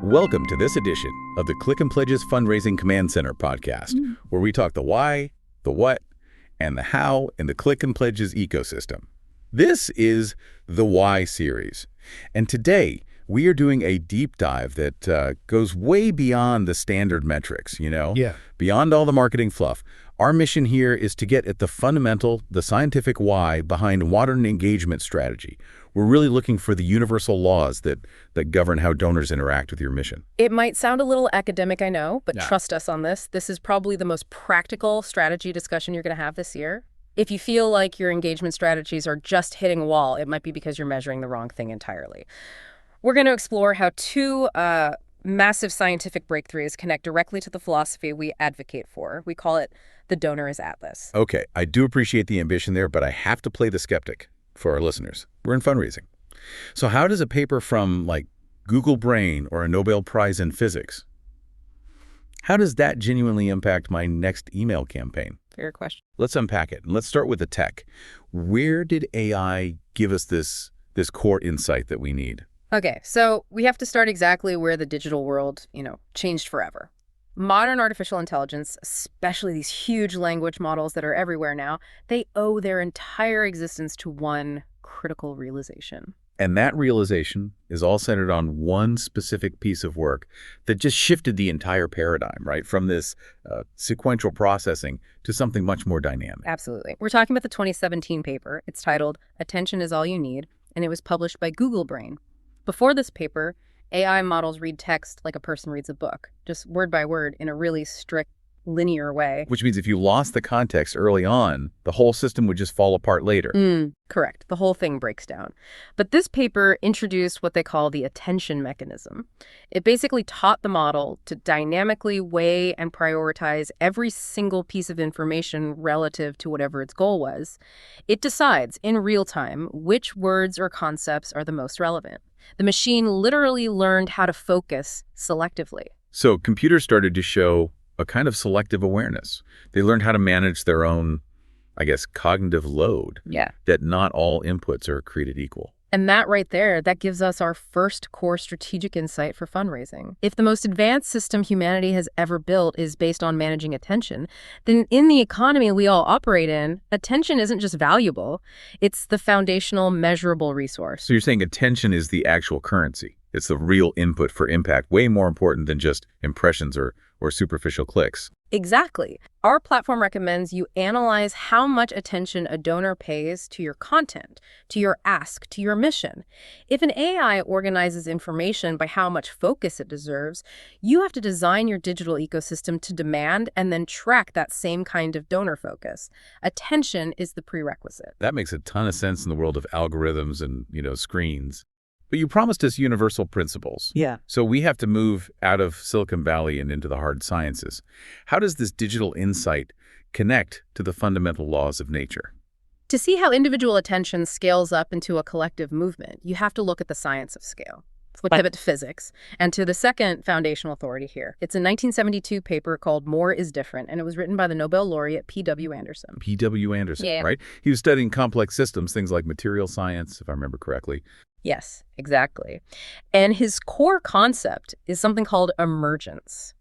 Welcome to this edition of the Click and Pledges Fundraising Command Center podcast, where we talk the why, the what, and the how in the Click and Pledges ecosystem. This is the Why series, and today we are doing a deep dive that goes way beyond the standard metrics, beyond all the marketing fluff. Our mission here is to get at the fundamental, the scientific why behind modern engagement strategy. We're really looking for the universal laws that govern how donors interact with your mission. It might sound a little academic, I know, but trust us on this. This is probably the most practical strategy discussion you're going to have this year. If you feel like your engagement strategies are just hitting a wall, it might be because you're measuring the wrong thing entirely. We're going to explore how two massive scientific breakthroughs connect directly to the philosophy we advocate for. We call it the donor as atlas. Okay, I do appreciate the ambition there, but I have to play the skeptic for our listeners. We're in fundraising. So how does a paper from like Google Brain or a Nobel Prize in physics, how does that genuinely impact my next email campaign? Fair question. Let's unpack it. And let's start with the tech. Where did AI give us this core insight that we need? Okay, so we have to start exactly where the digital world, changed forever. Modern artificial intelligence, especially these huge language models that are everywhere now, they owe their entire existence to one critical realization. And that realization is all centered on one specific piece of work that just shifted the entire paradigm, right? From this sequential processing to something much more dynamic. Absolutely. We're talking about the 2017 paper. It's titled Attention is All You Need, and it was published by Google Brain. Before this paper, AI models read text like a person reads a book, just word by word in a really strict, linear way. Which means if you lost the context early on, the whole system would just fall apart later. Correct. The whole thing breaks down. But this paper introduced what they call the attention mechanism. It basically taught the model to dynamically weigh and prioritize every single piece of information relative to whatever its goal was. It decides in real time which words or concepts are the most relevant. The machine literally learned how to focus selectively. So computers started to show a kind of selective awareness. They learned how to manage their own, cognitive load. Yeah. That not all inputs are created equal. And that right there, that gives us our first core strategic insight for fundraising. If the most advanced system humanity has ever built is based on managing attention, then in the economy we all operate in, attention isn't just valuable, it's the foundational measurable resource. So you're saying attention is the actual currency. It's the real input for impact, way more important than just impressions or superficial clicks. Exactly. Our platform recommends you analyze how much attention a donor pays to your content, to your ask, to your mission. If an AI organizes information by how much focus it deserves, you have to design your digital ecosystem to demand and then track that same kind of donor focus. Attention is the prerequisite. That makes a ton of sense in the world of algorithms and, screens. But you promised us universal principles. Yeah. So we have to move out of Silicon Valley and into the hard sciences. How does this digital insight connect to the fundamental laws of nature? To see how individual attention scales up into a collective movement, you have to look at the science of scale. We'll pivot to physics and to the second foundational authority here. It's a 1972 paper called More is Different, and it was written by the Nobel laureate P.W. Anderson. P.W. Anderson, right? He was studying complex systems, things like material science, if I remember correctly. Yes, exactly. And his core concept is something called emergence.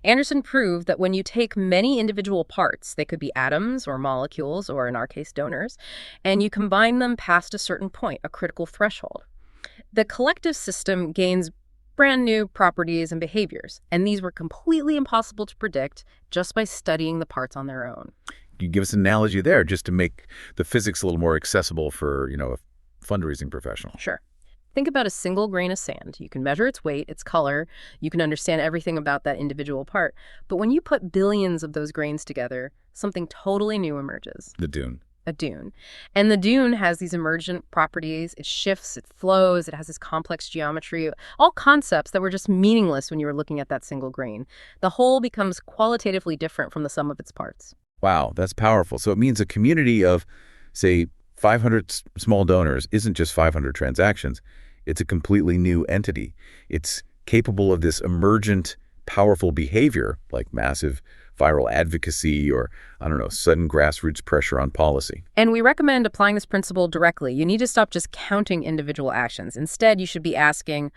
Anderson proved that when you take many individual parts, they could be atoms or molecules, or in our case, donors, and you combine them past a certain point, a critical threshold, the collective system gains brand new properties and behaviors, and these were completely impossible to predict just by studying the parts on their own. You give us an analogy there just to make the physics a little more accessible for, a fundraising professional. Sure. Think about a single grain of sand. You can measure its weight, its color. You can understand everything about that individual part. But when you put billions of those grains together, something totally new emerges. The dune. A dune. And the dune has these emergent properties. It shifts, it flows, it has this complex geometry, all concepts that were just meaningless when you were looking at that single grain. The whole becomes qualitatively different from the sum of its parts. Wow, that's powerful. So it means a community of, say, 500 small donors isn't just 500 transactions. It's a completely new entity. It's capable of this emergent, powerful behavior, like massive viral advocacy or, sudden grassroots pressure on policy. And we recommend applying this principle directly. You need to stop just counting individual actions. Instead, you should be asking,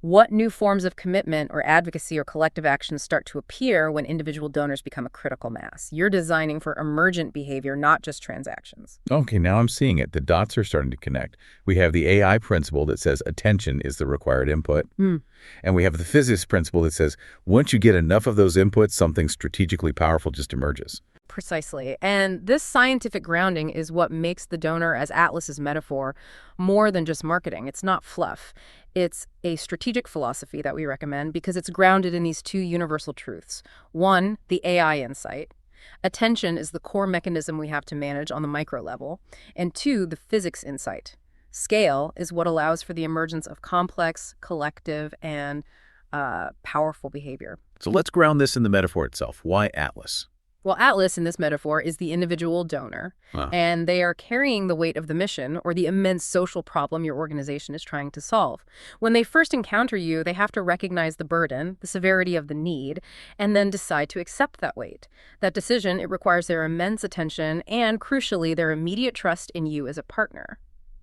What new forms of commitment or advocacy or collective actions start to appear when individual donors become a critical mass? You're designing for emergent behavior, not just transactions. Okay, now I'm seeing it. The dots are starting to connect. We have the AI principle that says attention is the required input. And we have the physicist principle that says once you get enough of those inputs, something strategically powerful just emerges. Precisely. And this scientific grounding is what makes the donor, as Atlas's metaphor, more than just marketing. It's not fluff. It's a strategic philosophy that we recommend because it's grounded in these two universal truths. One, the AI insight. Attention is the core mechanism we have to manage on the micro level. And two, the physics insight. Scale is what allows for the emergence of complex, collective, and powerful behavior. So let's ground this in the metaphor itself. Why Atlas? Well, Atlas in this metaphor is the individual donor, and they are carrying the weight of the mission or the immense social problem your organization is trying to solve. When they first encounter you, they have to recognize the burden, the severity of the need, and then decide to accept that weight. That decision, it requires their immense attention and, crucially, their immediate trust in you as a partner.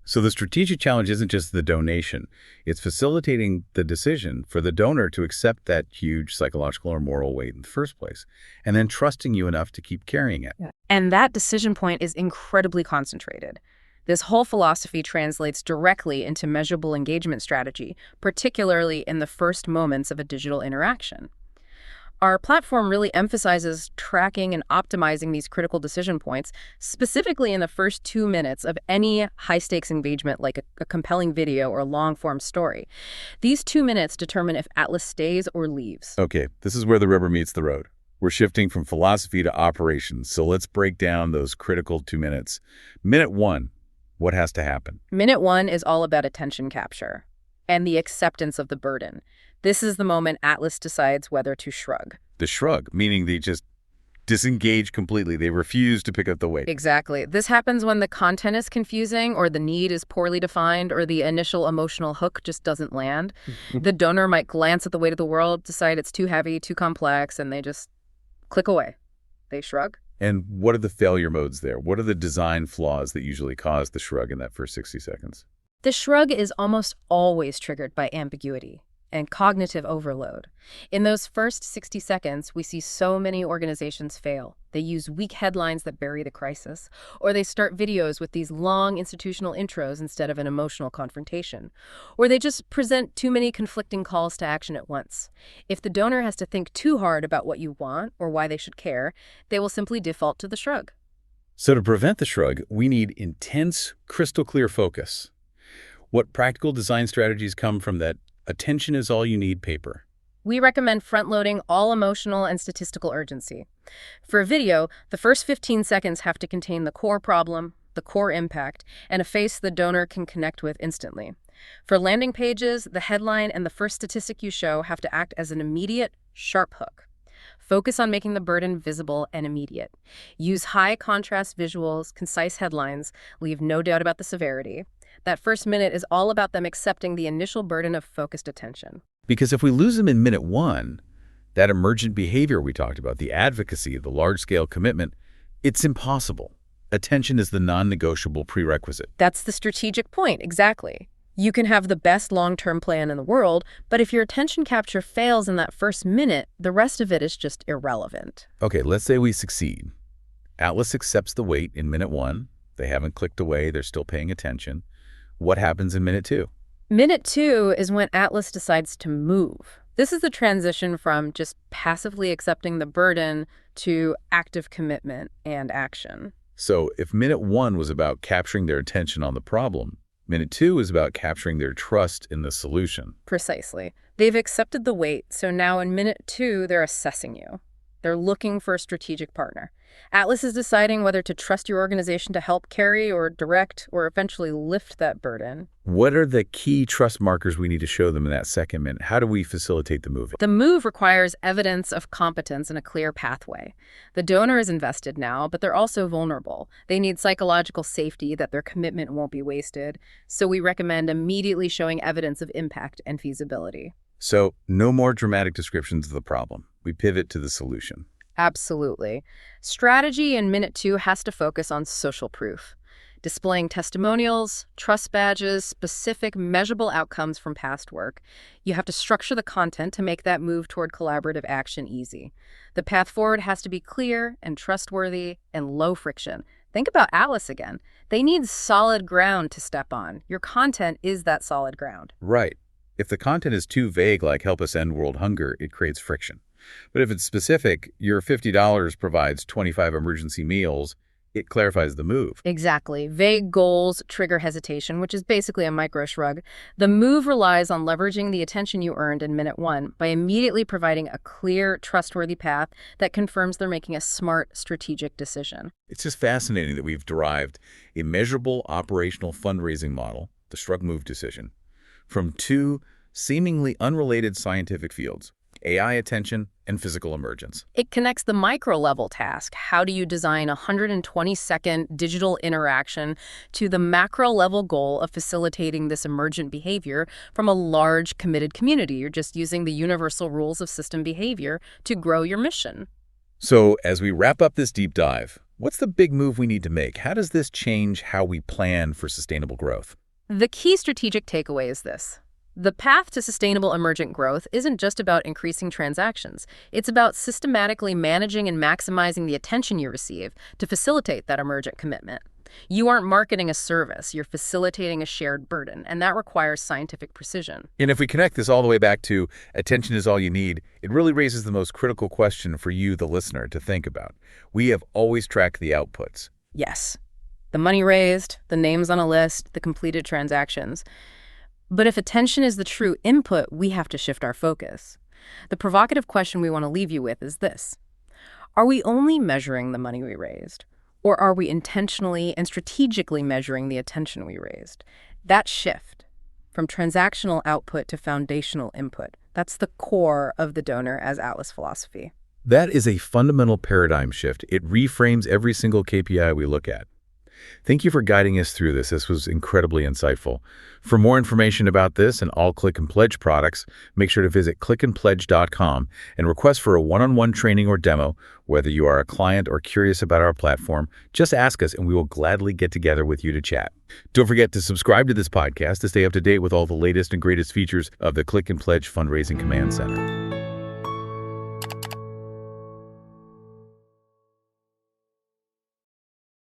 So the strategic challenge isn't just the donation. It's facilitating the decision for the donor to accept that huge psychological or moral weight in the first place, and then trusting you enough to keep carrying it. And that decision point is incredibly concentrated. This whole philosophy translates directly into measurable engagement strategy, particularly in the first moments of a digital interaction. Our platform really emphasizes tracking and optimizing these critical decision points, specifically in the first 2 minutes of any high-stakes engagement like a compelling video or a long-form story. These 2 minutes determine if Atlas stays or leaves. Okay, this is where the rubber meets the road. We're shifting from philosophy to operations, so let's break down those critical 2 minutes. Minute 1, what has to happen? Minute 1 is all about attention capture and the acceptance of the burden. This is the moment Atlas decides whether to shrug. The shrug, meaning they just disengage completely. They refuse to pick up the weight. Exactly. This happens when the content is confusing or the need is poorly defined or the initial emotional hook just doesn't land. The donor might glance at the weight of the world, decide it's too heavy, too complex, and they just click away. They shrug. And what are the failure modes there? What are the design flaws that usually cause the shrug in that first 60 seconds? The shrug is almost always triggered by ambiguity and cognitive overload. In those first 60 seconds, we see so many organizations fail. They use weak headlines that bury the crisis, or they start videos with these long institutional intros instead of an emotional confrontation, or they just present too many conflicting calls to action at once. If the donor has to think too hard about what you want or why they should care, they will simply default to the shrug. So to prevent the shrug, we need intense, crystal clear focus. What practical design strategies come from that attention is all you need paper? We recommend front-loading all emotional and statistical urgency. For a video, the first 15 seconds have to contain the core problem, the core impact, and a face the donor can connect with instantly. For landing pages, the headline and the first statistic you show have to act as an immediate, sharp hook. Focus on making the burden visible and immediate. Use high-contrast visuals, concise headlines, leave no doubt about the severity. That first minute is all about them accepting the initial burden of focused attention. Because if we lose them in minute 1, that emergent behavior we talked about, the advocacy, the large-scale commitment, it's impossible. Attention is the non-negotiable prerequisite. That's the strategic point, exactly. You can have the best long-term plan in the world, but if your attention capture fails in that first minute, the rest of it is just irrelevant. Okay, let's say we succeed. Atlas accepts the weight in minute 1. They haven't clicked away. They're still paying attention. What happens in minute 2? Minute 2 is when Atlas decides to move. This is the transition from just passively accepting the burden to active commitment and action. So if minute 1 was about capturing their attention on the problem, minute 2 is about capturing their trust in the solution. Precisely. They've accepted the weight, so now in minute 2, they're assessing you. They're looking for a strategic partner. Atlas is deciding whether to trust your organization to help carry or direct or eventually lift that burden. What are the key trust markers we need to show them in that second minute? How do we facilitate the move? The move requires evidence of competence and a clear pathway. The donor is invested now, but they're also vulnerable. They need psychological safety that their commitment won't be wasted. So we recommend immediately showing evidence of impact and feasibility. So no more dramatic descriptions of the problem. We pivot to the solution. Absolutely. Strategy in minute 2 has to focus on social proof. displaying testimonials, trust badges, specific measurable outcomes from past work. You have to structure the content to make that move toward collaborative action easy. The path forward has to be clear and trustworthy and low friction. Think about Atlas again. They need solid ground to step on. Your content is that solid ground. Right. If the content is too vague, like help us end world hunger, it creates friction. But if it's specific, your $50 provides 25 emergency meals, it clarifies the move. Exactly. Vague goals trigger hesitation, which is basically a micro shrug. The move relies on leveraging the attention you earned in minute one by immediately providing a clear, trustworthy path that confirms they're making a smart, strategic decision. It's just fascinating that we've derived a measurable operational fundraising model, the Shrug move decision, from two seemingly unrelated scientific fields, AI attention and physical emergence. It connects the micro-level task, how do you design a 120-second digital interaction, to the macro-level goal of facilitating this emergent behavior from a large, committed community. You're just using the universal rules of system behavior to grow your mission. So as we wrap up this deep dive, what's the big move we need to make? How does this change how we plan for sustainable growth? The key strategic takeaway is this. The path to sustainable emergent growth isn't just about increasing transactions. It's about systematically managing and maximizing the attention you receive to facilitate that emergent commitment. You aren't marketing a service, you're facilitating a shared burden, and that requires scientific precision. And if we connect this all the way back to attention is all you need, it really raises the most critical question for you, the listener, to think about. We have always tracked the outputs. Yes. The money raised, the names on a list, the completed transactions. But if attention is the true input, we have to shift our focus. The provocative question we want to leave you with is this. Are we only measuring the money we raised? Or are we intentionally and strategically measuring the attention we raised? That shift from transactional output to foundational input, that's the core of the donor as Atlas philosophy. That is a fundamental paradigm shift. It reframes every single KPI we look at. Thank you for guiding us through this. This was incredibly insightful. For more information about this and all Click and Pledge products, make sure to visit clickandpledge.com and request for a one-on-one training or demo. Whether you are a client or curious about our platform, just ask us and we will gladly get together with you to chat. Don't forget to subscribe to this podcast to stay up to date with all the latest and greatest features of the Click and Pledge Fundraising Command Center.